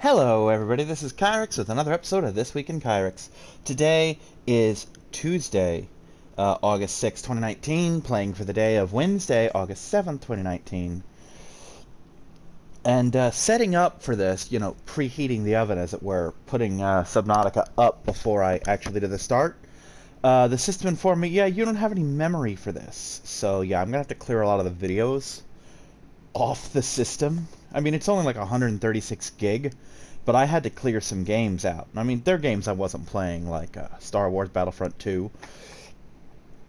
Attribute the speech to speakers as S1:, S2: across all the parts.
S1: Hello everybody, this is Kyrix with another episode of This Week in Kyrix. Today is Tuesday, August 6th, 2019, playing for the day of Wednesday, August 7th, 2019. And setting up for this, preheating the oven as it were, putting Subnautica up before I actually did the start. The system informed me, yeah, you don't have any memory for this. So yeah, I'm going to have to clear a lot of the videos off the system. I mean, it's only like 136 gig, but I had to clear some games out. I mean, they're games I wasn't playing, like Star Wars Battlefront 2,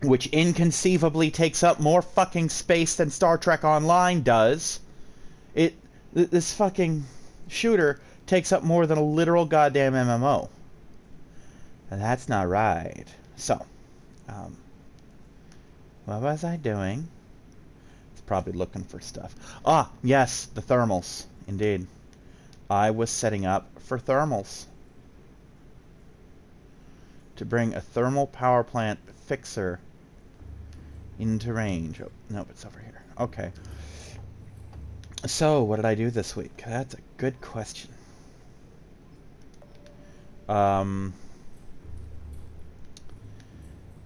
S1: which inconceivably takes up more fucking space than Star Trek Online does. This fucking shooter takes up more than a literal goddamn MMO. And that's not right. So, what was I doing? Probably looking for stuff. Ah, yes, the thermals. Indeed. I was setting up for thermals. To bring a thermal power plant fixer into range. Oh, nope, it's over here. Okay. So, what did I do this week? That's a good question. Well,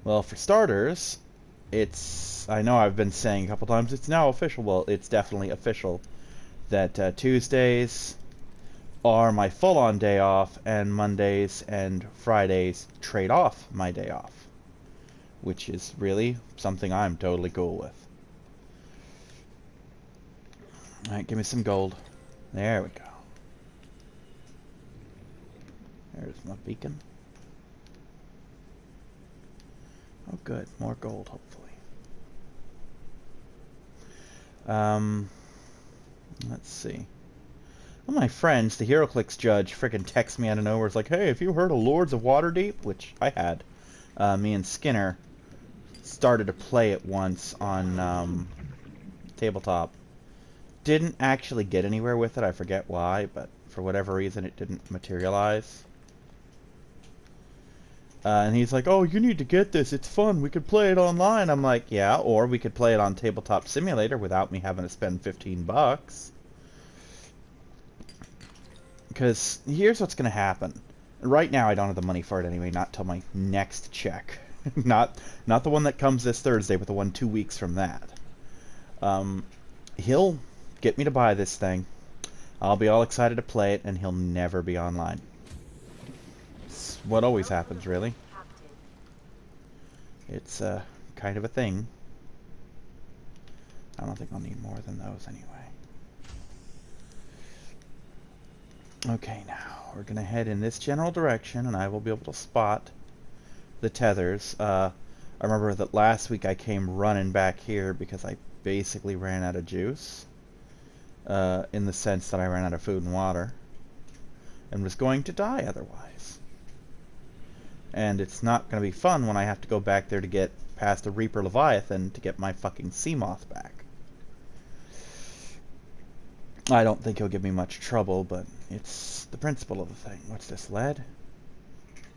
S1: for starters, I know I've been saying a couple times, it's now official. Well, it's definitely official that Tuesdays are my full-on day off, and Mondays and Fridays trade off my day off, which is really something I'm totally cool with. Alright, give me some gold. There we go. There's my beacon. Oh good, more gold, hopefully. Let's see. One of my friends, the HeroClix judge, frickin' texts me out of nowhere. It's like, hey, have you heard of Lords of Waterdeep? Which I had. Me and Skinner started to play it once on tabletop. Didn't actually get anywhere with it. I forget why, but for whatever reason it didn't materialize. And he's like, oh, you need to get this. It's fun. We could play it online. I'm like, yeah, or we could play it on Tabletop Simulator without me having to spend $15. Because here's what's going to happen. Right now, I don't have the money for it anyway, not till my next check. not the one that comes this Thursday, but the one 2 weeks from that. He'll get me to buy this thing. I'll be all excited to play it, and he'll never be online. What always happens, really. It's kind of a thing. I don't think I'll need more than those anyway. Okay, now we're gonna head in this general direction, and I will be able to spot the tethers. I remember that last week I came running back here because I basically ran out of juice, in the sense that I ran out of food and water, and was going to die otherwise. And it's not going to be fun when I have to go back there to get past a Reaper Leviathan to get my fucking Seamoth back. I don't think he'll give me much trouble, but it's the principle of the thing. What's this, lead?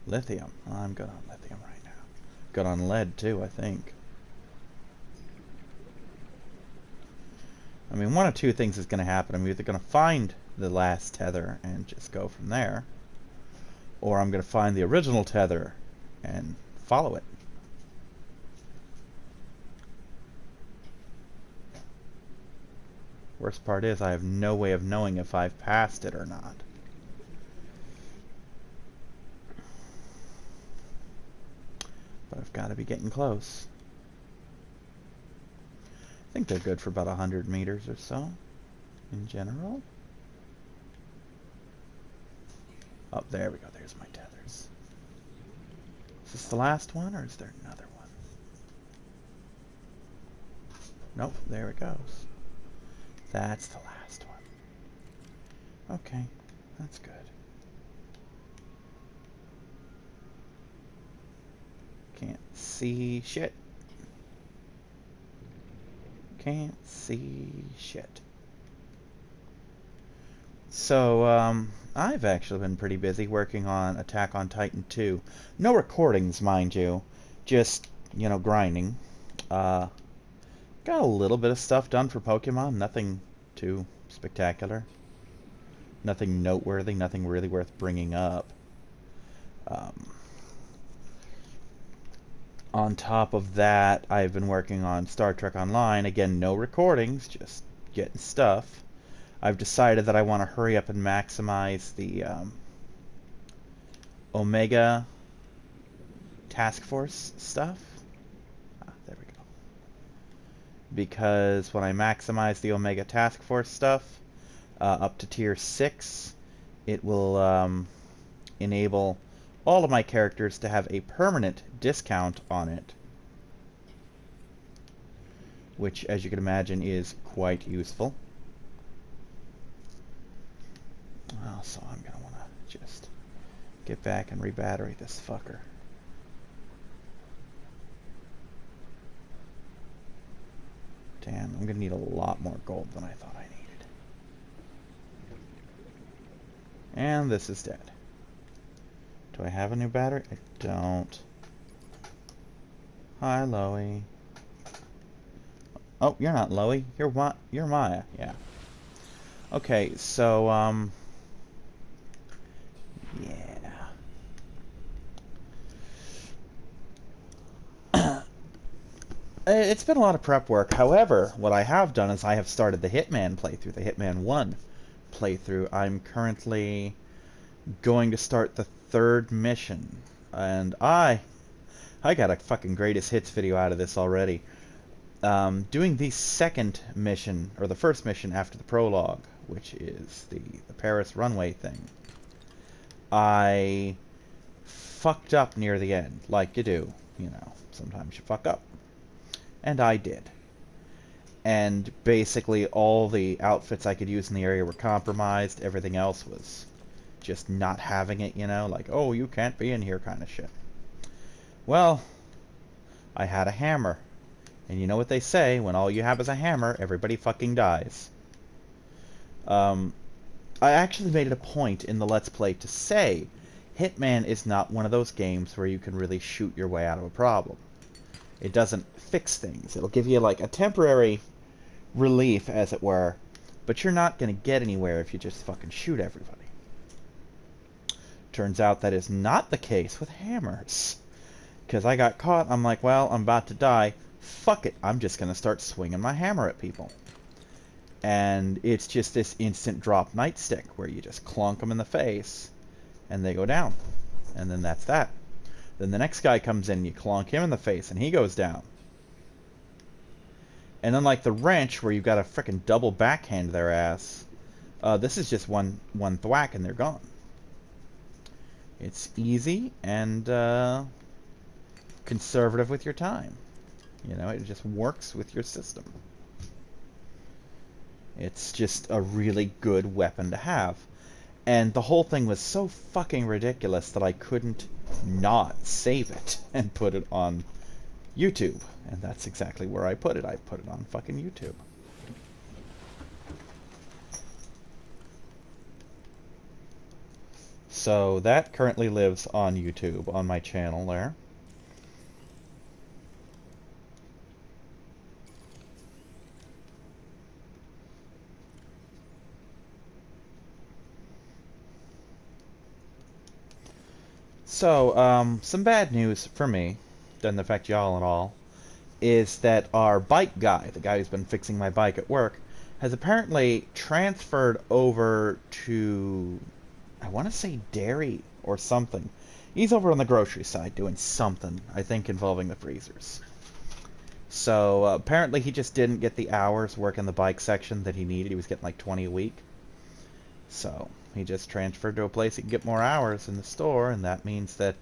S1: Lithium. I'm good on lithium right now. Good on lead, too, I think. I mean, one of two things is going to happen. I'm either going to find the last tether and just go from there, or I'm going to find the original tether and follow it. Worst part is I have no way of knowing if I've passed it or not. But I've got to be getting close. I think they're good for about 100 meters or so in general. Oh, there we go. There's my tethers. Is this the last one, or is there another one? Nope, there it goes. That's the last one. Okay, that's good. Can't see shit. Can't see shit. So, I've actually been pretty busy working on Attack on Titan 2. No recordings, mind you. Just, grinding. Got a little bit of stuff done for Pokemon. Nothing too spectacular. Nothing noteworthy, nothing really worth bringing up. On top of that, I've been working on Star Trek Online. Again, no recordings, just getting stuff. I've decided that I want to hurry up and maximize the Omega Task Force stuff. There we go. Because when I maximize the Omega Task Force stuff up to tier 6, it will enable all of my characters to have a permanent discount on it, which, as you can imagine, is quite useful. So I'm going to want to just get back and rebattery this fucker. Damn, I'm going to need a lot more gold than I thought I needed. And this is dead. Do I have a new battery? I don't. Hi, Loey. Oh, you're not Loey. You're Maya. Yeah. Okay, so, yeah. It's been a lot of prep work. However, what I have done is I have started the Hitman playthrough, the Hitman 1 playthrough. I'm currently going to start the 3rd mission, and I got a fucking greatest hits video out of this already. Doing the 2nd mission, or the 1st mission after the prologue, which is the Paris runway thing. I fucked up near the end, like you do. You know, sometimes you fuck up. And I did. And basically all the outfits I could use in the area were compromised. Everything else was just not having it, you know, like, oh, you can't be in here kind of shit. Well, I had a hammer. And you know what they say, when all you have is a hammer, everybody fucking dies. I actually made it a point in the Let's Play to say Hitman is not one of those games where you can really shoot your way out of a problem. It doesn't fix things. It'll give you like a temporary relief, as it were, but you're not going to get anywhere if you just fucking shoot everybody. Turns out that is not the case with hammers. Because I got caught, I'm like, well, I'm about to die. Fuck it, I'm just going to start swinging my hammer at people. And it's just this instant drop nightstick where you just clunk them in the face and they go down. And then that's that. Then the next guy comes in and you clonk him in the face and he goes down. And unlike the wrench where you've got to frickin' double backhand their ass, this is just one thwack and they're gone. It's easy and conservative with your time. You know, it just works with your system. It's just a really good weapon to have. And the whole thing was so fucking ridiculous that I couldn't not save it and put it on YouTube. And that's exactly where I put it. I put it on fucking YouTube. So that currently lives on YouTube, on my channel there. So, some bad news for me, doesn't affect y'all at all, is that our bike guy, the guy who's been fixing my bike at work, has apparently transferred over to, I want to say dairy or something. He's over on the grocery side doing something, I think involving the freezers. So, apparently he just didn't get the hours working the bike section that he needed. He was getting like 20 a week. So, he just transferred to a place he can get more hours in the store, and that means that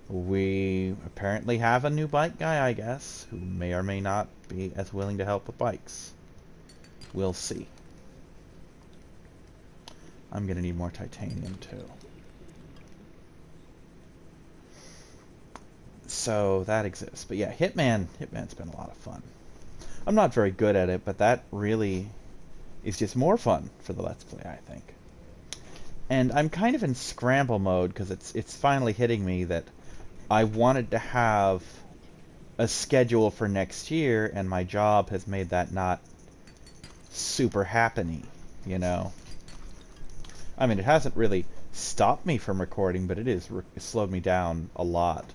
S1: we apparently have a new bike guy, I guess, who may or may not be as willing to help with bikes. We'll see. I'm gonna need more titanium, too. So, that exists. But yeah, Hitman's been a lot of fun. I'm not very good at it, but that really is just more fun for the Let's Play, I think. And I'm kind of in scramble mode because it's finally hitting me that I wanted to have a schedule for next year, and my job has made that not super happening, you know. I mean, it hasn't really stopped me from recording, but it is slowed me down a lot.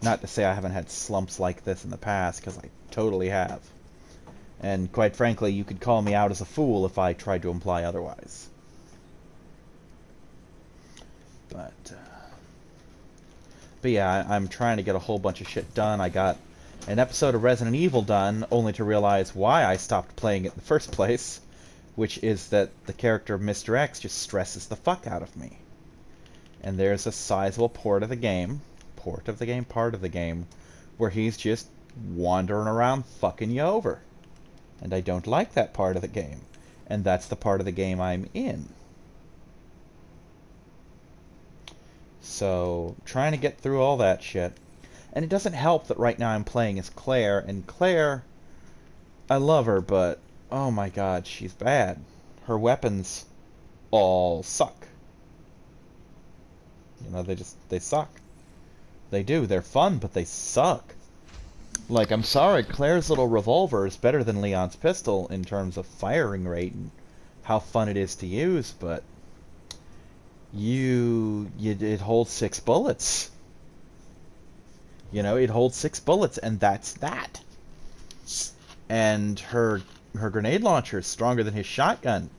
S1: Not to say I haven't had slumps like this in the past, because I totally have. And quite frankly, you could call me out as a fool if I tried to imply otherwise. But yeah, I'm trying to get a whole bunch of shit done. I got an episode of Resident Evil done, only to realize why I stopped playing it in the first place, which is that the character of Mr. X just stresses the fuck out of me. And there's a sizable part of the game, where he's just wandering around fucking you over. And I don't like that part of the game. And that's the part of the game I'm in. So, trying to get through all that shit. And it doesn't help that right now I'm playing as Claire, and Claire, I love her, but oh my god, she's bad. Her weapons all suck. You know, they suck. They do. They're fun, but they suck. Like, I'm sorry, Claire's little revolver is better than Leon's pistol in terms of firing rate and how fun it is to use, but it holds 6 bullets. You know, it holds 6 bullets, and that's that. And her grenade launcher is stronger than his shotgun,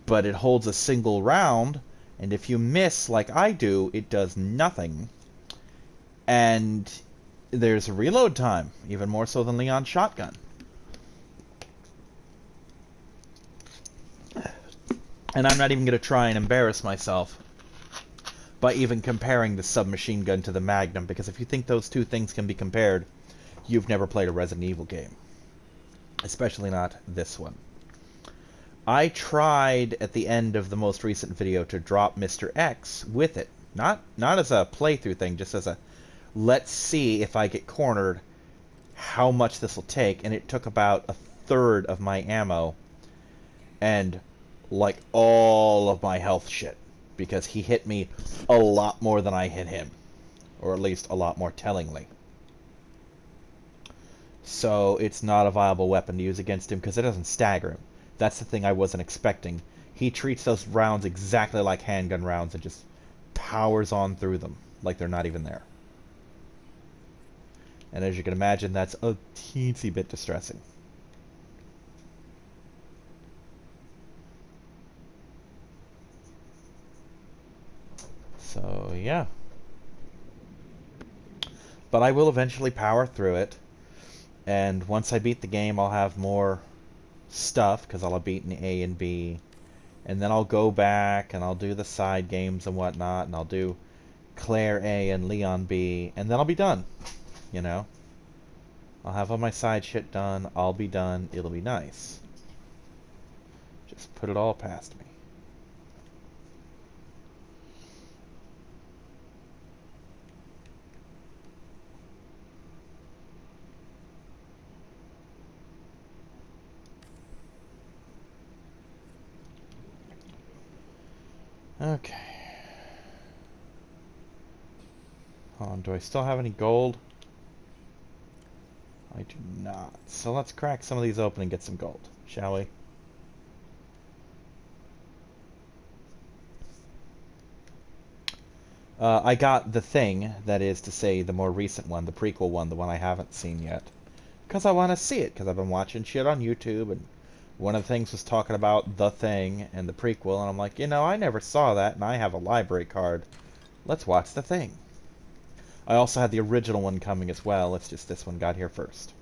S1: but it holds a single round, and if you miss like I do, it does nothing. And there's a reload time, even more so than Leon's shotgun. And I'm not even going to try and embarrass myself by even comparing the submachine gun to the Magnum, because if you think those two things can be compared, you've never played a Resident Evil game. Especially not this one. I tried at the end of the most recent video to drop Mr. X with it. Not as a playthrough thing, just as a let's see if I get cornered how much this will take, and it took about a third of my ammo and like all of my health shit, because he hit me a lot more than I hit him, or at least a lot more tellingly. So it's not a viable weapon to use against him because it doesn't stagger him. That's the thing I wasn't expecting. He treats those rounds exactly like handgun rounds and just powers on through them like they're not even there. And as you can imagine, that's a teensy bit distressing. So, yeah. But I will eventually power through it. And once I beat the game, I'll have more stuff, because I'll have beaten A and B. And then I'll go back, and I'll do the side games and whatnot, and I'll do Claire A and Leon B, and then I'll be done. You know? I'll have all my side shit done, I'll be done, it'll be nice. Just put it all past me. Okay. Hold on, do I still have any gold? I do not. So let's crack some of these open and get some gold, shall we? I got The Thing, that is to say the more recent one, the prequel one, the one I haven't seen yet. Because I want to see it, because I've been watching shit on YouTube, and one of the things was talking about The Thing and the prequel, and I'm like, you know, I never saw that, and I have a library card. Let's watch The Thing. I also had the original one coming as well, it's just this one got here first.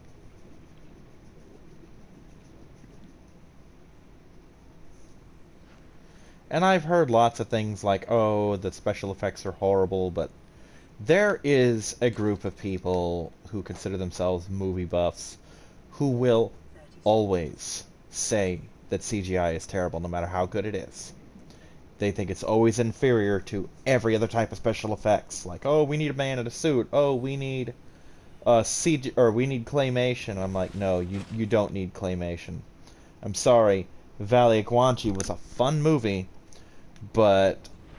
S1: And I've heard lots of things like, oh, the special effects are horrible, but there is a group of people who consider themselves movie buffs who will always say that CGI is terrible no matter how good it is. They think it's always inferior to every other type of special effects. Like, oh, we need a man in a suit. Oh, we need CG, or we need claymation. I'm like, no, you don't need claymation. I'm sorry, Valley of Guanchi was a fun movie, but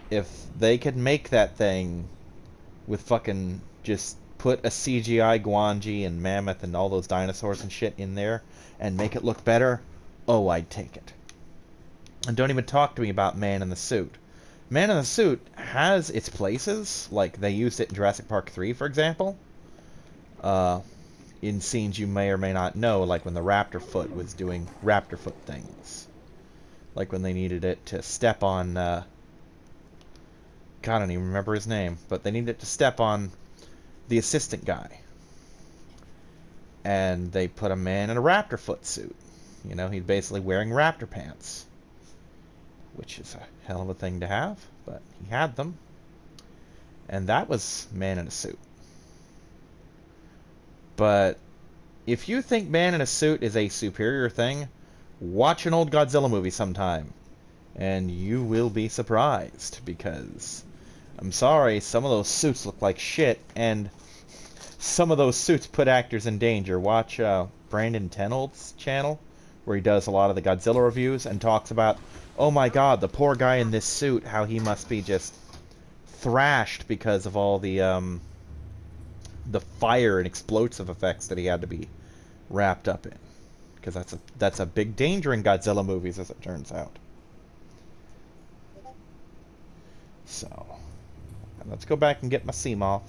S1: if they could make that thing with fucking just put a CGI Guanji and Mammoth and all those dinosaurs and shit in there and make it look better, oh, I'd take it. And don't even talk to me about Man in the Suit. Man in the Suit has its places, like they used it in Jurassic Park 3, for example. Uh, in scenes you may or may not know, like when the Raptor Foot was doing Raptor Foot things. Like when they needed it to step on, God, I don't even remember his name, but they needed it to step on the assistant guy. And they put a man in a Raptor Foot suit. You know, he's basically wearing Raptor pants. Which is a hell of a thing to have, but he had them. And that was Man in a Suit. But if you think Man in a Suit is a superior thing, watch an old Godzilla movie sometime. And you will be surprised, because I'm sorry, some of those suits look like shit, and some of those suits put actors in danger. Watch Brandon Tenold's channel, where he does a lot of the Godzilla reviews and talks about, oh my god, the poor guy in this suit, how he must be just thrashed because of all the fire and explosive effects that he had to be wrapped up in. Because that's a big danger in Godzilla movies, as it turns out. So, let's go back and get my Seamoth.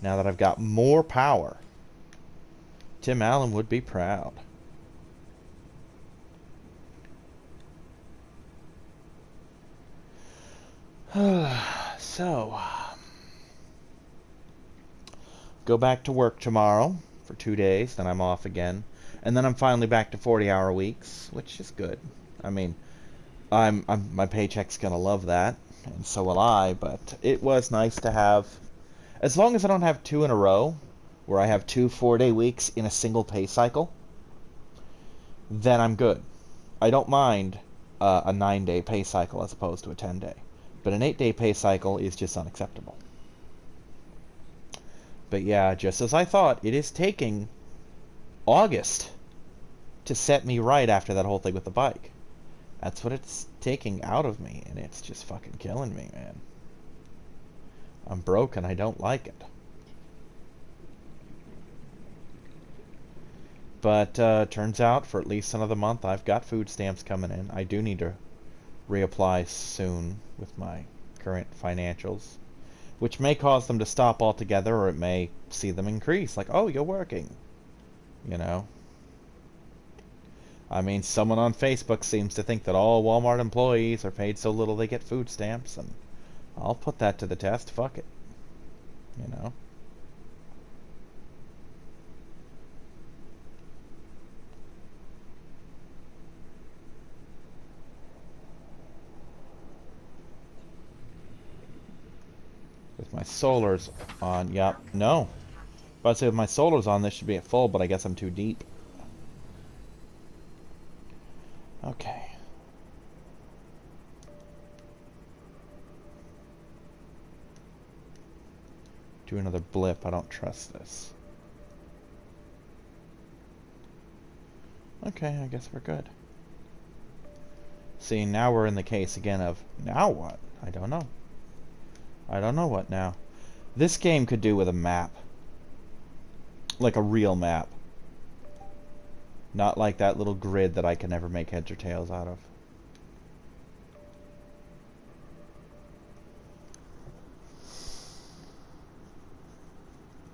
S1: Now that I've got more power. Tim Allen would be proud. So, go back to work tomorrow for 2 days, then I'm off again. And then I'm finally back to 40-hour weeks, which is good. I mean, my paycheck's gonna love that, and so will I, but it was nice to have, as long as I don't have 2 in a row, where I have 2 4-day weeks in a single pay cycle, then I'm good. I don't mind a 9-day pay cycle as opposed to a 10-day. But an 8-day pay cycle is just unacceptable. But yeah, just as I thought, it is taking August to set me right after that whole thing with the bike. That's what it's taking out of me, and it's just fucking killing me, man. I'm broke and I don't like it. But turns out for at least another month I've got food stamps coming in. I do need to reapply soon with my current financials, which may cause them to stop altogether, or it may see them increase, like, oh, you're working, you know. I mean, someone on Facebook seems to think that all Walmart employees are paid so little they get food stamps, and I'll put that to the test. Fuck it, you know. With my solars on, yep, no. If I say with my solars on, this should be at full, but I guess I'm too deep. Okay. Do another blip. I don't trust this. Okay, I guess we're good. See, now we're in the case again of, now what? I don't know. I don't know what now. This game could do with a map. Like a real map. Not like that little grid that I can never make heads or tails out of.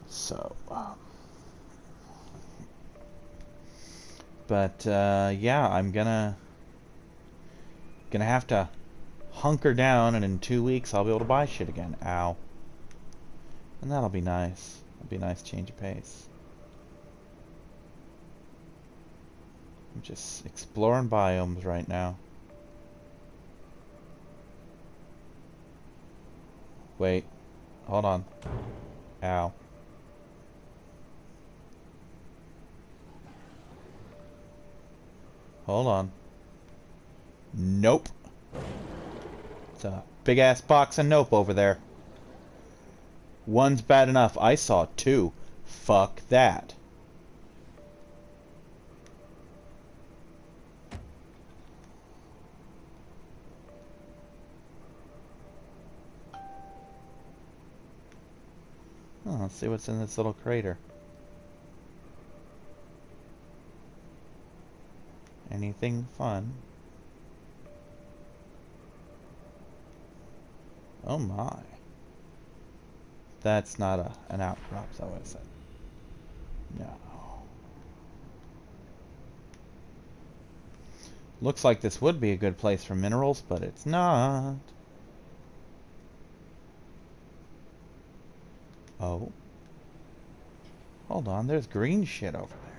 S1: So, but yeah, I'm gonna have to hunker down, and in 2 weeks I'll be able to buy shit again. Ow. And that'll be nice. It'll be a nice change of pace. I'm just exploring biomes right now. Wait. Hold on. Ow. Hold on. Nope. It's a big ass box of nope over there. One's bad enough. I saw 2. Fuck that. Oh, let's see what's in this little crater. Anything fun? Oh my. That's not an outcrop, though, is it? No. Looks like this would be a good place for minerals, but it's not. Oh. Hold on, there's green shit over there.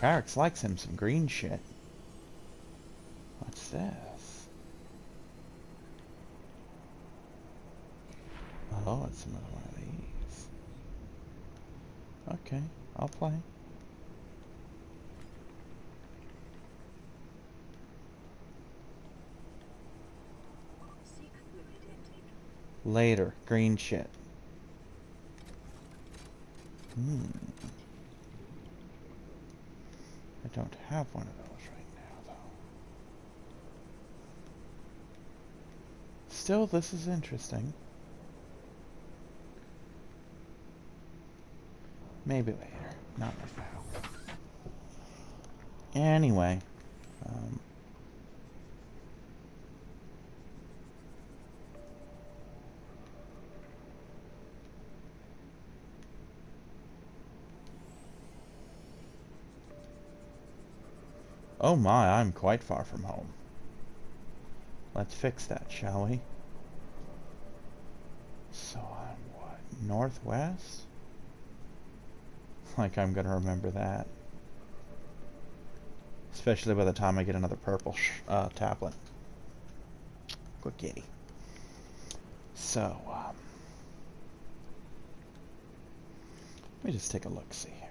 S1: Kyrix likes him some green shit. What's this? Oh, it's another one of these. Okay, I'll play. Later, green shit. I don't have one of those right now, though. Still, this is interesting. Maybe later. Not right now. Anyway. Oh my, I'm quite far from home. Let's fix that, shall we? So I'm what? Northwest? Like I'm gonna remember that. Especially by the time I get another purple tablet. Good kitty. So, let me just take a look-see here.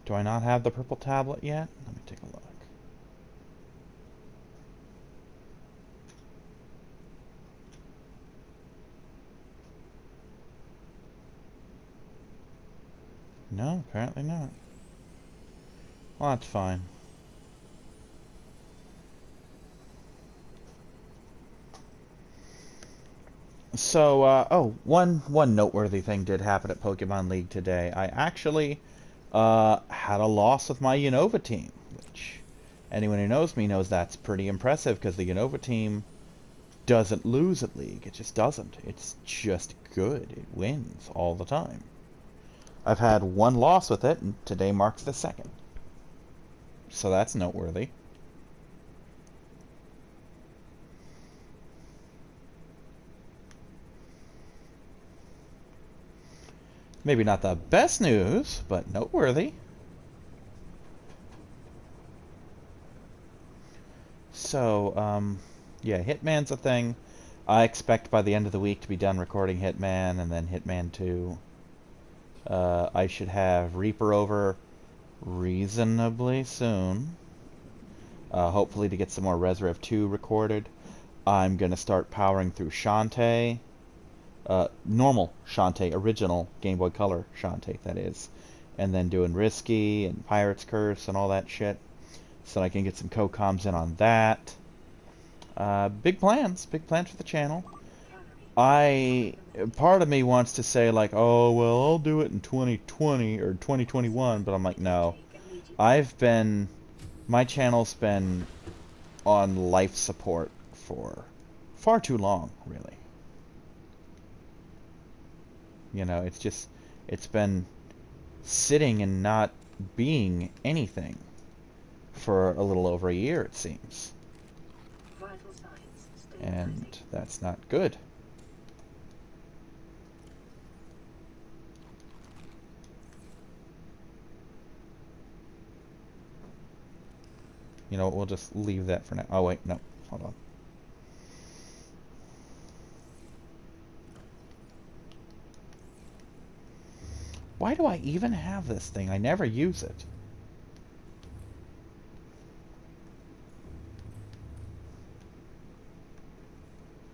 S1: Do I not have the purple tablet yet? Let me take a look. No, apparently not. Well, that's fine. So, one noteworthy thing did happen at Pokemon League today. I actually had a loss with my Unova team, which anyone who knows me knows that's pretty impressive because the Unova team doesn't lose at League. It just doesn't. It's just good. It wins all the time. I've had one loss with it, and today marks the second. So that's noteworthy. Maybe not the best news, but noteworthy. So, yeah, Hitman's a thing. I expect by the end of the week to be done recording Hitman and then Hitman 2. I should have Reaper over reasonably soon. Hopefully to get some more Resurrev 2 recorded. I'm going to start powering through Shantae. Normal Shantae, original Game Boy Color Shantae, that is. And then doing Risky and Pirate's Curse and all that shit. So I can get some co-coms in on that. Big plans for the channel. Part of me wants to say like, oh, well, I'll do it in 2020 or 2021, but I'm like, no. My channel's been on life support for far too long, really. You know, it's been sitting and not being anything for a little over a year, it seems. And that's not good. You know what, we'll just leave that for now. Oh, wait, no. Hold on. Why do I even have this thing? I never use it.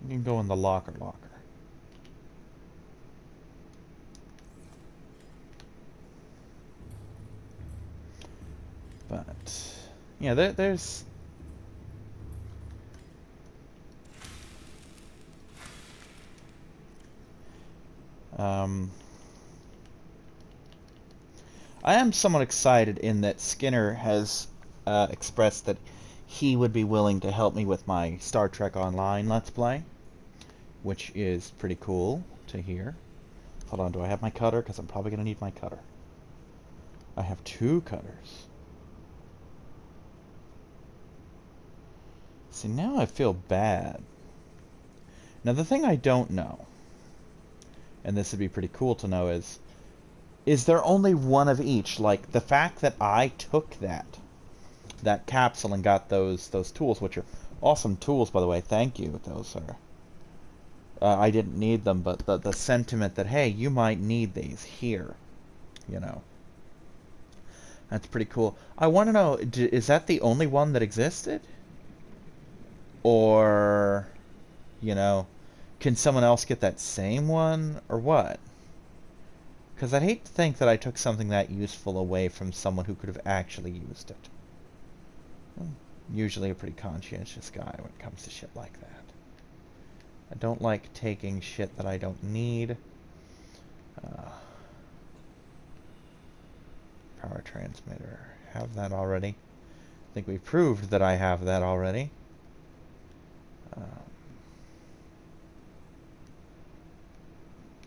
S1: You can go in the locker. But, yeah, there's... I am somewhat excited in that Skinner has expressed that he would be willing to help me with my Star Trek Online Let's Play, which is pretty cool to hear. Hold on, do I have my cutter? Because I'm probably going to need my cutter. I have 2 cutters. See, now I feel bad. Now, the thing I don't know, and this would be pretty cool to know, is there only one of each? Like, the fact that I took that capsule and got those tools, which are awesome tools, by the way. Thank you. Those are... I didn't need them, but the sentiment that, hey, you might need these here, you know. That's pretty cool. I want to know, is that the only one that existed? Or, you know, can someone else get that same one, or what? Because I'd hate to think that I took something that useful away from someone who could have actually used it. I'm usually a pretty conscientious guy when it comes to shit like that. I don't like taking shit that I don't need. Power transmitter. Have that already. I think we proved that I have that already.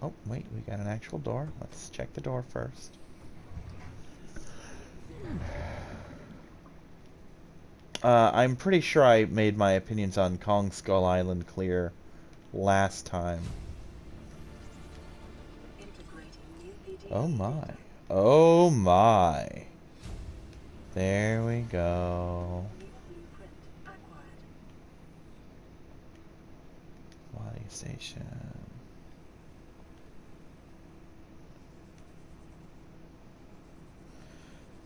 S1: Oh, wait, we got an actual door. Let's check the door first. I'm pretty sure I made my opinions on Kong Skull Island clear last time. Oh my. Oh my. There we go. Body station.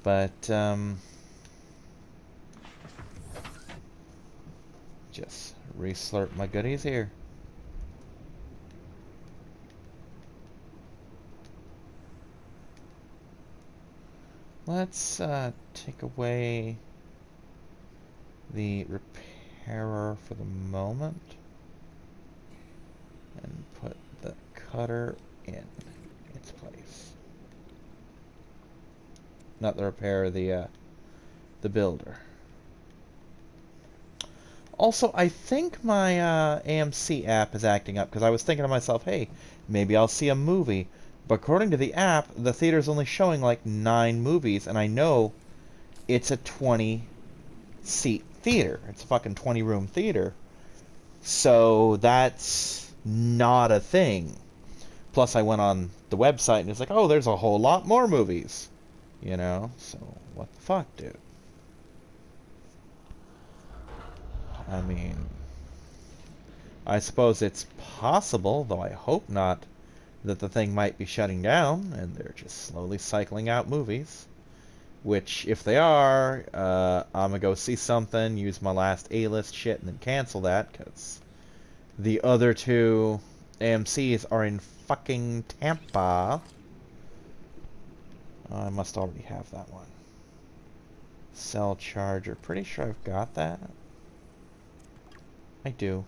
S1: But, just re-slurp my goodies here. Let's take away the repairer for the moment and put the cutter in its place. Not the repairer, the builder. Also, I think my AMC app is acting up because I was thinking to myself, hey, maybe I'll see a movie. But according to the app, the theater's only showing like 9 movies, and I know it's a 20-seat theater. It's a fucking 20-room theater. So that's not a thing. Plus, I went on the website and it's like, oh, there's a whole lot more movies. You know? So, what the fuck, dude? I mean, I suppose it's possible, though I hope not, that the thing might be shutting down, and they're just slowly cycling out movies. Which, if they are, I'm gonna go see something, use my last A-list shit, and then cancel that, because the other 2 AMCs are in fucking Tampa. I must already have that one. Cell charger. Pretty sure I've got that. I do.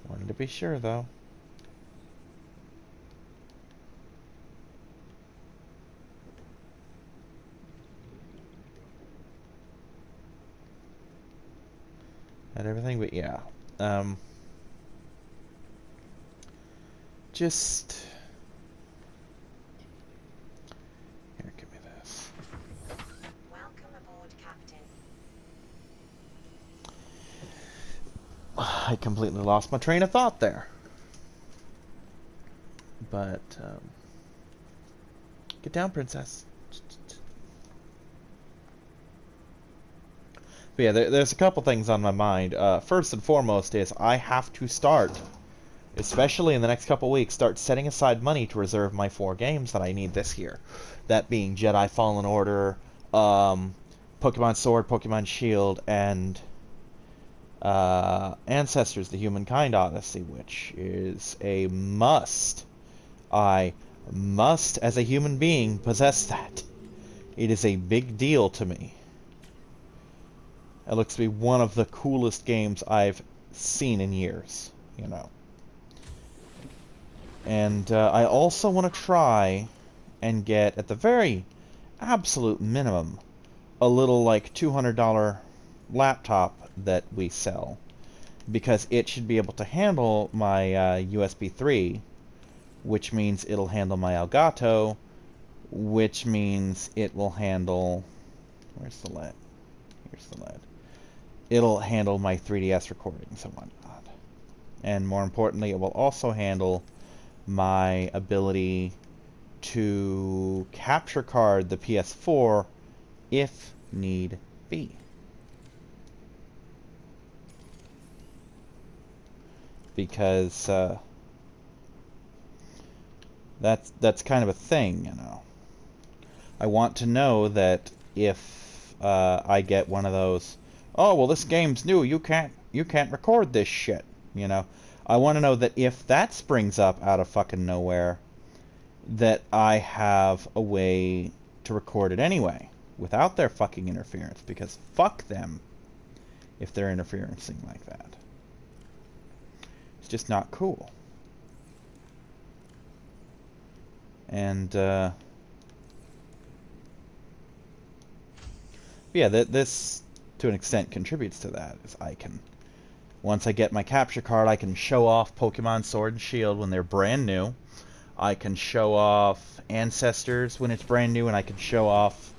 S1: Wanted to be sure, though. Had everything, but yeah. Just... Here, give me this.
S2: Welcome aboard, Captain.
S1: I completely lost my train of thought there. But, get down, princess. But yeah, there's a couple things on my mind. First and foremost is I have to start, especially in the next couple weeks, start setting aside money to reserve my 4 games that I need this year. That being Jedi Fallen Order, Pokemon Sword, Pokemon Shield, and Ancestors, the Humankind Odyssey, which is a must. I must, as a human being, possess that. It is a big deal to me. It looks to be one of the coolest games I've seen in years, you know. And I also want to try and get, at the very absolute minimum, a little like $200 laptop that we sell, because it should be able to handle my USB 3, which means it'll handle my Elgato, which means it will handle... Where's the LED? Here's the LED. It'll handle my 3DS recordings and whatnot. And more importantly, it will also handle my ability to capture card the PS4 if need be. Because that's kind of a thing, you know. I want to know that if I get one of those, oh well, this game's new, you can't record this shit, you know. I want to know that if that springs up out of fucking nowhere, that I have a way to record it anyway without their fucking interference, because fuck them if they're interferencing like that. It's just not cool. And yeah, this to an extent contributes to that. Is I can, once I get my capture card, I can show off Pokemon Sword and Shield when they're brand new. I can show off Ancestors when it's brand new, and I can show off,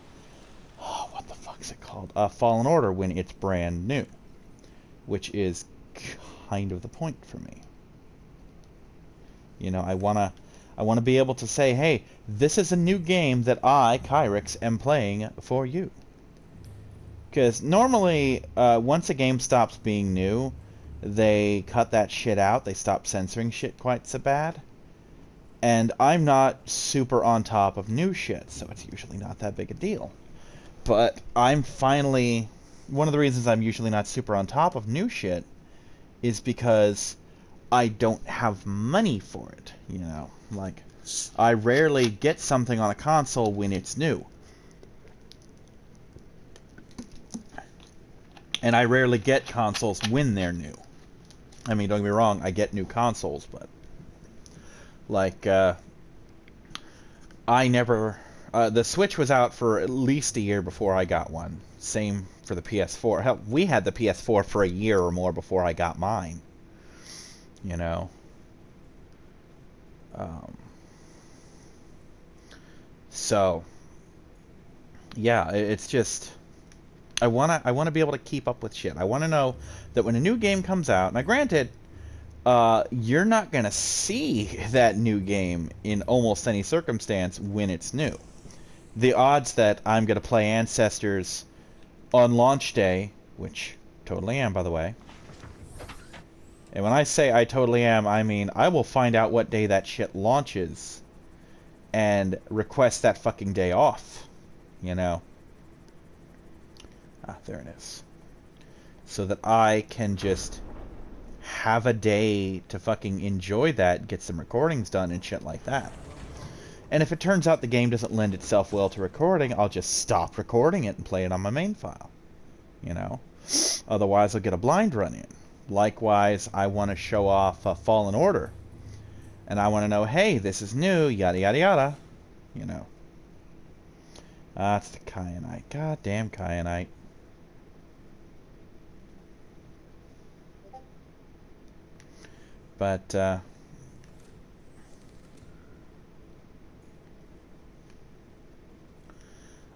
S1: oh, what the fuck's it called? Fallen Order when it's brand new, which is kind of the point for me. You know, I wanna be able to say, hey, this is a new game that I, Kyrix, am playing for you. Because normally, once a game stops being new, they cut that shit out. They stop censoring shit quite so bad. And I'm not super on top of new shit, so it's usually not that big a deal. But I'm finally... One of the reasons I'm usually not super on top of new shit is because I don't have money for it, you know? Like, I rarely get something on a console when it's new. And I rarely get consoles when they're new. I mean, don't get me wrong, I get new consoles, but... Like, I never... the Switch was out for at least a year before I got one. Same for the PS4. Hell, we had the PS4 for a year or more before I got mine. You know? So... Yeah, it's just... I wanna be able to keep up with shit. I wanna know that when a new game comes out... Now, granted... you're not going to see that new game in almost any circumstance when it's new. The odds that I'm going to play Ancestors on launch day, which totally am, by the way. And when I say I totally am, I mean I will find out what day that shit launches and request that fucking day off, you know. Ah, there it is. So that I can just... have a day to fucking enjoy that, get some recordings done and shit like that. And if it turns out the game doesn't lend itself well to recording, I'll just stop recording it and play it on my main file. You know? Otherwise, I'll get a blind run in. Likewise, I want to show off Fallen Order. And I want to know, hey, this is new, yada yada yada. You know. That's the Kyanite. Goddamn Kyanite. But,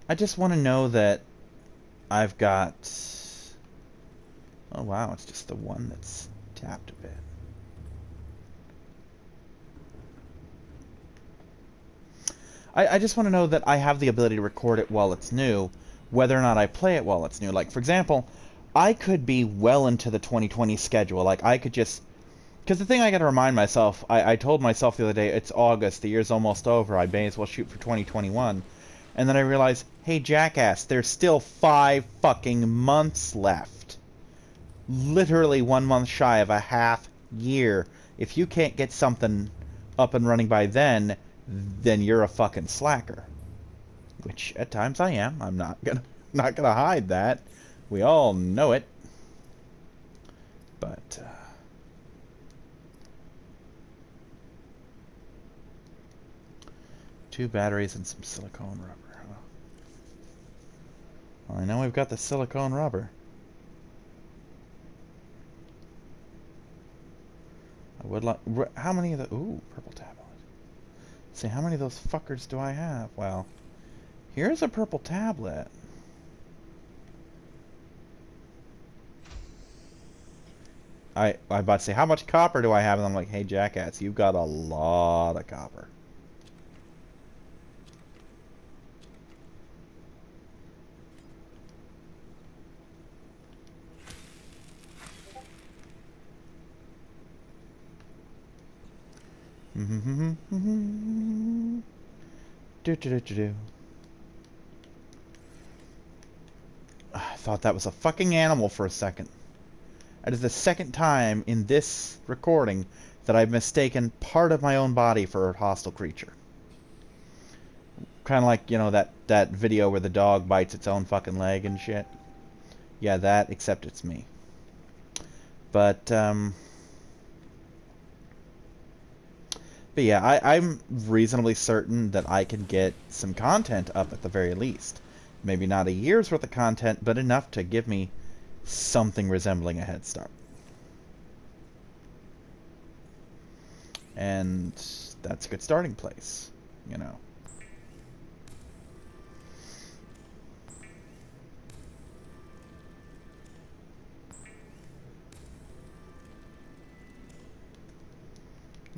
S1: I just want to know that I've got... Oh, wow, it's just the one that's tapped a bit. I just want to know that I have the ability to record it while it's new, whether or not I play it while it's new. Like, for example, I could be well into the 2020 schedule. Like, I could just... Because the thing I got to remind myself, I told myself the other day, it's August, the year's almost over, I may as well shoot for 2021. And then I realized, hey jackass, there's still 5 fucking months left. Literally 1 month shy of a half year. If you can't get something up and running by then you're a fucking slacker. Which at times I am. I'm not gonna hide that. We all know it. But 2 batteries and some silicone rubber, huh? Well, I know we've got the silicone rubber. I would like... How many of the... Ooh, purple tablet. Let's see, how many of those fuckers do I have? Well, here's a purple tablet. I about to say, how much copper do I have? And I'm like, hey, jackass, you've got a lot of copper. Do. I thought that was a fucking animal for a second. That is the second time in this recording that I've mistaken part of my own body for a hostile creature. Kind of like, you know, that video where the dog bites its own fucking leg and shit. Yeah, that, except it's me. But yeah, I'm reasonably certain that I can get some content up at the very least. Maybe not a year's worth of content, but enough to give me something resembling a head start. And that's a good starting place, you know.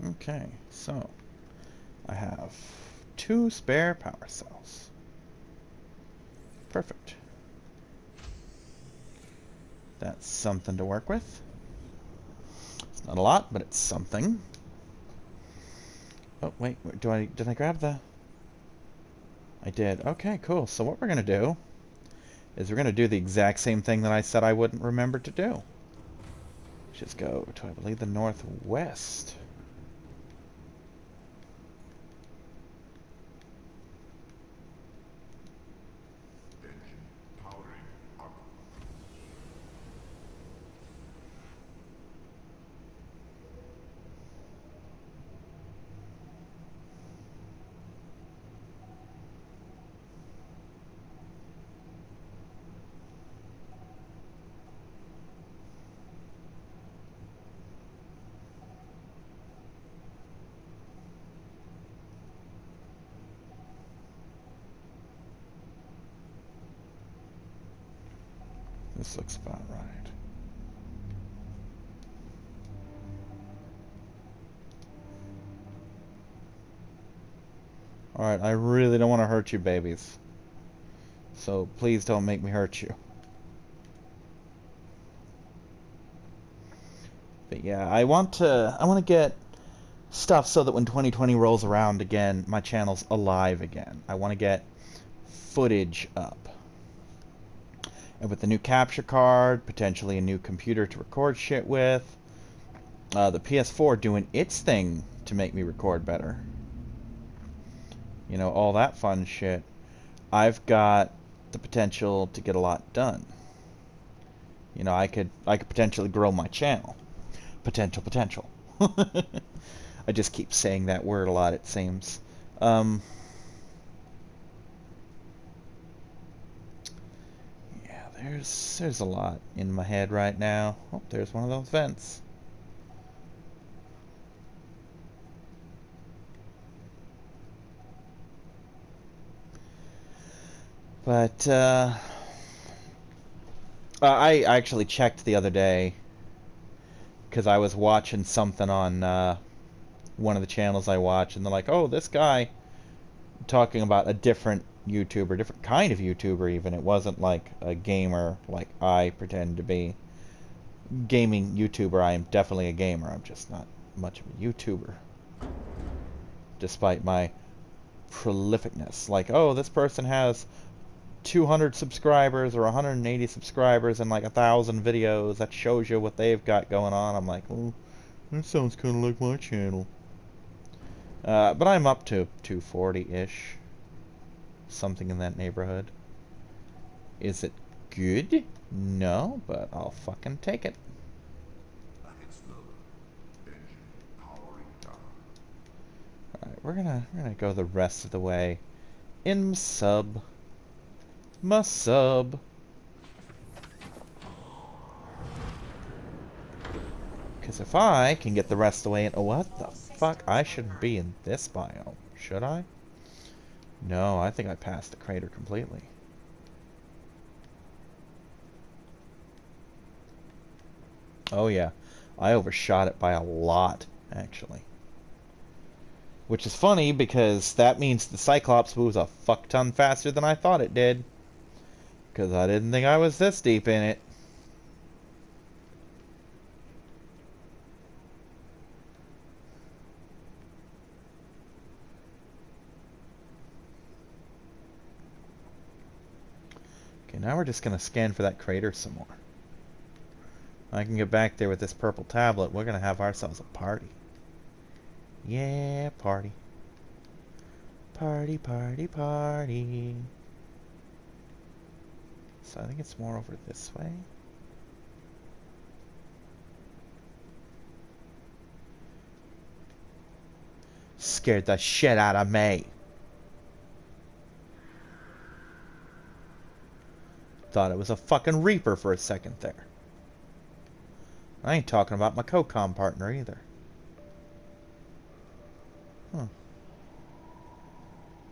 S1: Okay, so I have 2 spare power cells. Perfect. That's something to work with. It's not a lot, but it's something. Oh, wait, did I grab the... I did. Okay, cool. So what we're going to do is we're going to do the exact same thing that I said I wouldn't remember to do. Just go to, I believe, the northwest. This looks about right. Alright, I really don't want to hurt you, babies. So please don't make me hurt you. But yeah, I want to get stuff so that when 2020 rolls around again, my channel's alive again. I want to get footage up. And with the new capture card, potentially a new computer to record shit with, the PS4 doing its thing to make me record better. You know, all that fun shit. I've got the potential to get a lot done. You know, I could potentially grow my channel. Potential. I just keep saying that word a lot, it seems. Yeah, there's a lot in my head right now. Oh, there's one of those vents. But I actually checked the other day because I was watching something on one of the channels I watch, and they're like, "Oh, this guy," talking about a different YouTuber, different kind of YouTuber even. It wasn't like a gamer like I pretend to be. Gaming YouTuber, I am definitely a gamer. I'm just not much of a YouTuber, despite my prolificness. Like, oh, this person has 200 subscribers or 180 subscribers and like 1,000 videos. That shows you what they've got going on. I'm like, oh, that sounds kind of like my channel. But I'm up to 240-ish. Something in that neighborhood. Is it good? No, but I'll fucking take it. Alright, we're gonna go the rest of the way in my sub. Because if I can get the rest of the way in... Oh, what the fuck? I shouldn't be in this biome. Should I? No, I think I passed the crater completely. Oh yeah, I overshot it by a lot, actually. Which is funny, because that means the Cyclops moves a fuck ton faster than I thought it did. Because I didn't think I was this deep in it. Okay, now we're just going to scan for that crater some more. I can get back there with this purple tablet. We're going to have ourselves a party. Yeah, party. Party, party, party. So I think it's more over this way. Scared the shit out of me. Thought it was a fucking Reaper for a second there. I ain't talking about my co-com partner either. Huh.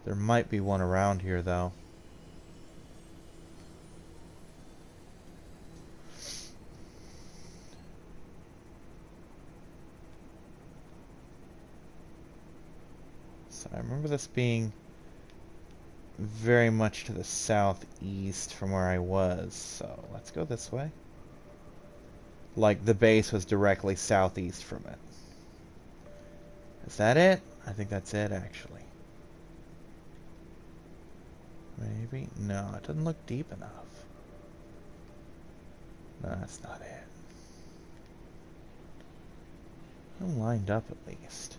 S1: There might be one around here, though. So I remember this being very much to the southeast from where I was. So let's go this way. Like the base was directly southeast from it. Is that it? I think that's it, actually. Maybe? No, it doesn't look deep enough. No, that's not it. I'm lined up at least.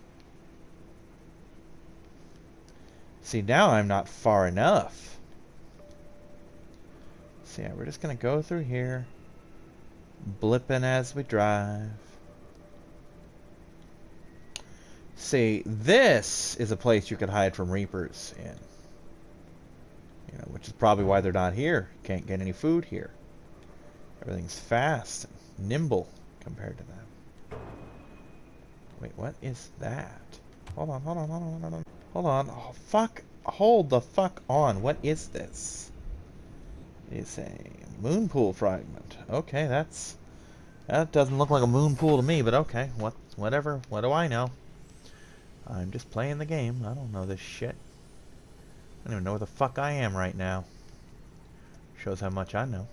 S1: See, now I'm not far enough. So yeah, we're just gonna go through here, blipping as we drive. See, this is a place you could hide from Reapers in. You know, which is probably why they're not here. Can't get any food here. Everything's fast and nimble compared to them. Wait, what is that? Hold on, hold on, hold on, hold on. Hold on. Oh, fuck. Hold the fuck on. What is this? It's a moon pool fragment. Okay, that doesn't look like a moon pool to me, but okay. Whatever. What do I know? I'm just playing the game. I don't know this shit. I don't even know where the fuck I am right now. Shows how much I know.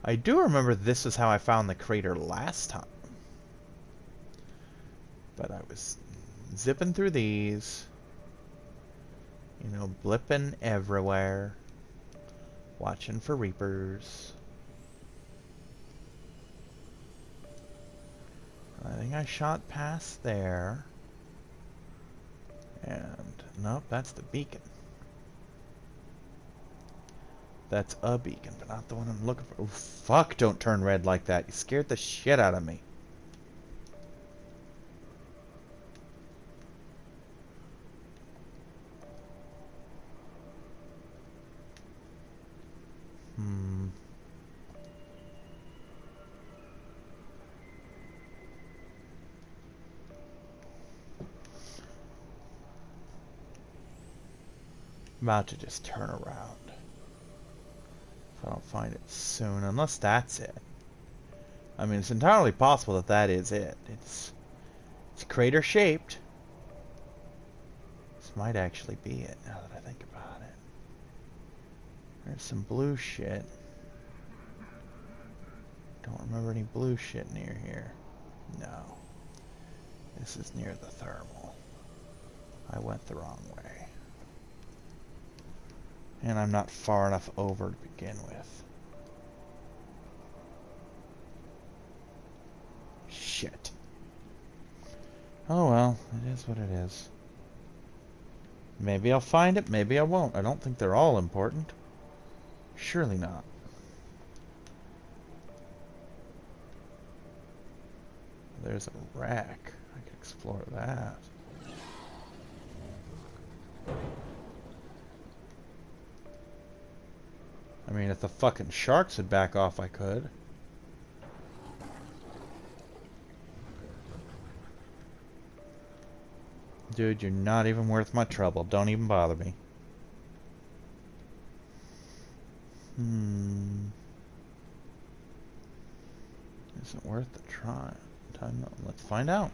S1: I do remember this is how I found the crater last time. But I was zipping through these. You know, blipping everywhere. Watching for Reapers. I think I shot past there. And, nope, that's the beacon. That's a beacon, but not the one I'm looking for. Oh, fuck, don't turn red like that. You scared the shit out of me. I'm about to just turn around. If I don't find it soon, unless that's it. I mean, it's entirely possible that that is it. It's crater shaped. This might actually be it now that I think about it. There's some blue shit. Don't remember any blue shit near here. No. This is near the thermal. I went the wrong way. And I'm not far enough over to begin with. Shit. Oh well, it is what it is. Maybe I'll find it, maybe I won't. I don't think they're all important. Surely not. there's a wreck. I could explore that. I mean, if the fucking sharks would back off, I could. Dude, you're not even worth my trouble. Don't even bother me. Isn't worth the try. Let's find out.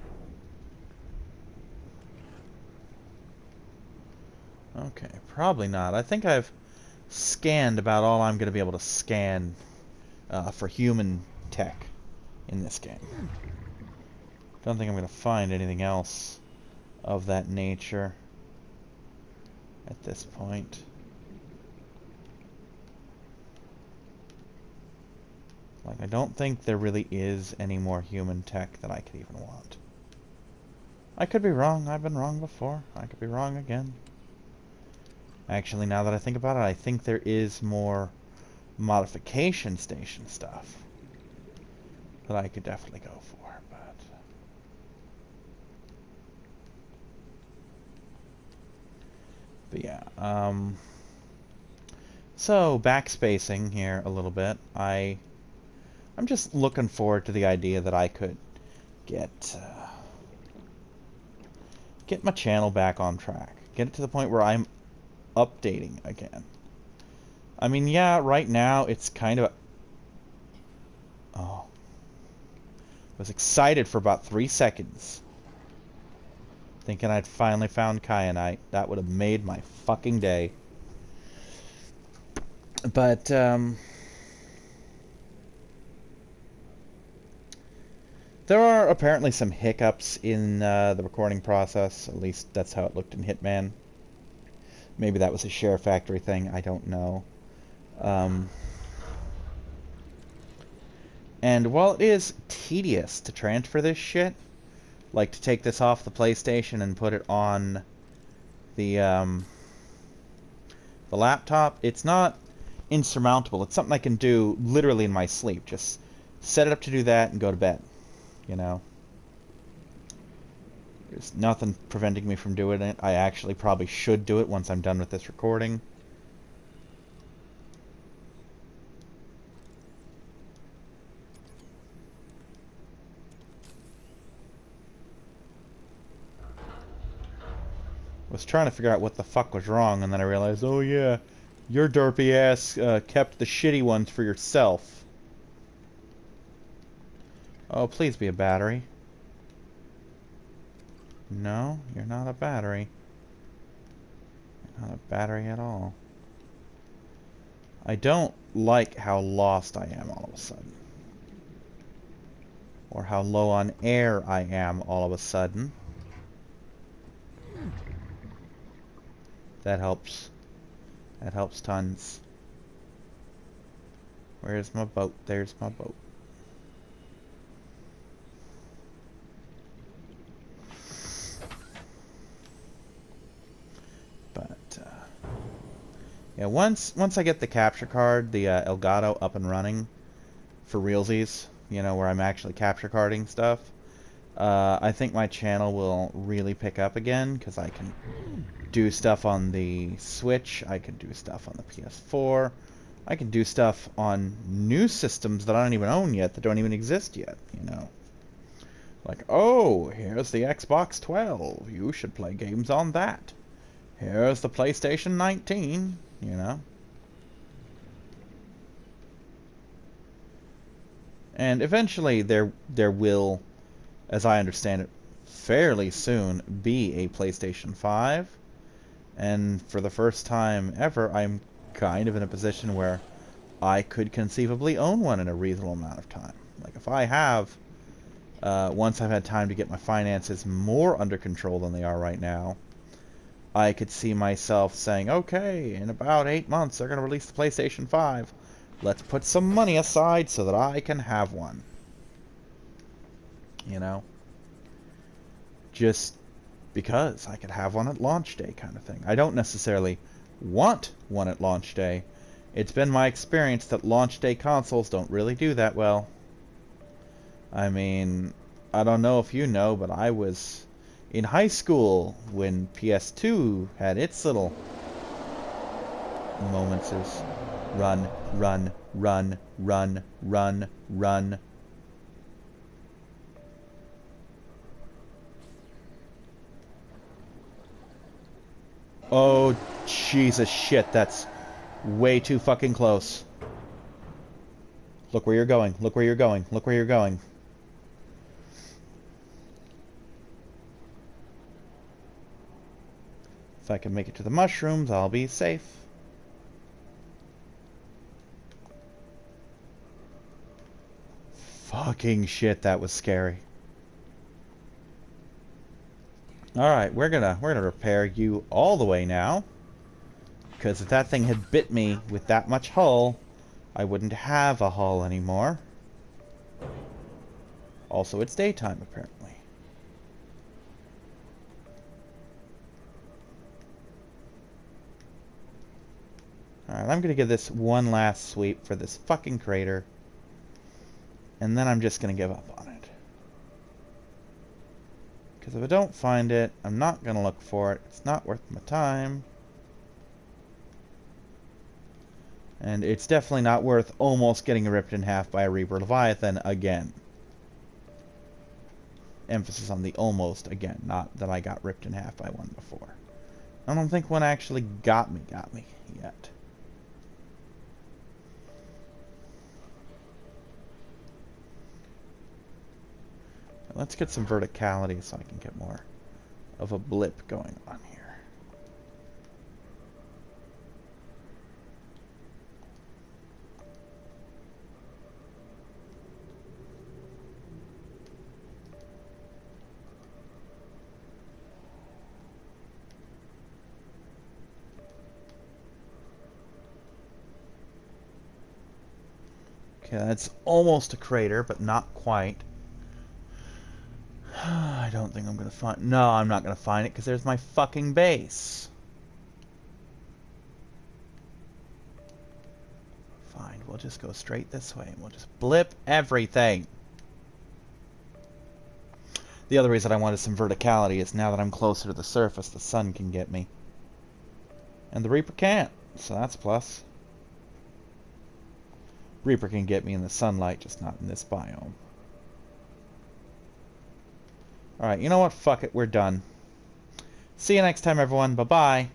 S1: Okay, probably not. I think I've scanned about all I'm going to be able to scan for human tech in this game. Don't think I'm going to find anything else of that nature at this point. Like, I don't think there really is any more human tech that I could even want. I could be wrong. I've been wrong before. I could be wrong again. Actually, now that I think about it, I think there is more modification station stuff that I could definitely go for, but yeah, so backspacing here a little bit, I'm just looking forward to the idea that I could get my channel back on track, get it to the point where I'm updating again. I mean, yeah, right now it's kind of... Oh. I was excited for about 3 seconds, thinking I'd finally found kyanite. That would have made my fucking day. But, there are apparently some hiccups in the recording process. At least that's how it looked in Hitman. Maybe that was a share factory thing. I don't know. And while it is tedious to transfer this shit, like to take this off the PlayStation and put it on the laptop, it's not insurmountable. It's something I can do literally in my sleep. Just set it up to do that and go to bed. You know? There's nothing preventing me from doing it. I actually probably should do it once I'm done with this recording. Was trying to figure out what the fuck was wrong, and then I realized, oh yeah, your derpy ass kept the shitty ones for yourself. Oh, please be a battery. No, you're not a battery. You're not a battery at all. I don't like how lost I am all of a sudden. Or how low on air I am all of a sudden. That helps. That helps tons. Where's my boat? There's my boat. But, yeah, once I get the capture card, the Elgato up and running for realsies, you know, where I'm actually capture carding stuff, I think my channel will really pick up again, because I can do stuff on the Switch, I can do stuff on the PS4, I can do stuff on new systems that I don't even own yet, that don't even exist yet, you know. Like, oh, here's the Xbox 12, you should play games on that. Here's the PlayStation 19, you know. And eventually there will, as I understand it, fairly soon be a PlayStation 5. And for the first time ever, I'm kind of in a position where I could conceivably own one in a reasonable amount of time. Like, if I have, once I've had time to get my finances more under control than they are right now, I could see myself saying, okay, in about 8 months they're going to release the PlayStation 5. Let's put some money aside so that I can have one. You know? Just because I could have one at launch day kind of thing. I don't necessarily want one at launch day. It's been my experience that launch day consoles don't really do that well. I mean, I don't know if you know, but I was in high school when PS2 had its little moments. There's run, run, run, run, run, run. Oh, Jesus shit, that's way too fucking close. Look where you're going, look where you're going, look where you're going. If I can make it to the mushrooms, I'll be safe. Fucking shit, that was scary. Alright, we're gonna repair you all the way now. Because if that thing had bit me with that much hull, I wouldn't have a hull anymore. Also, it's daytime, apparently. Alright, I'm gonna give this one last sweep for this fucking crater. And then I'm just gonna give up on it. Because if I don't find it, I'm not gonna look for it. It's not worth my time. And it's definitely not worth almost getting ripped in half by a Reaper Leviathan again. Emphasis on the almost again, not that I got ripped in half by one before. I don't think one actually got me yet. Let's get some verticality so I can get more of a blip going on here. Okay, that's almost a crater, but not quite. I don't think I'm gonna find... No, I'm not gonna find it, because there's my fucking base. Fine, we'll just go straight this way, and we'll just blip everything. The other reason I wanted some verticality is now that I'm closer to the surface, the sun can get me. And the Reaper can't, so that's a plus. Reaper can get me in the sunlight, just not in this biome. Alright, you know what? Fuck it, we're done. See you next time, everyone. Bye-bye.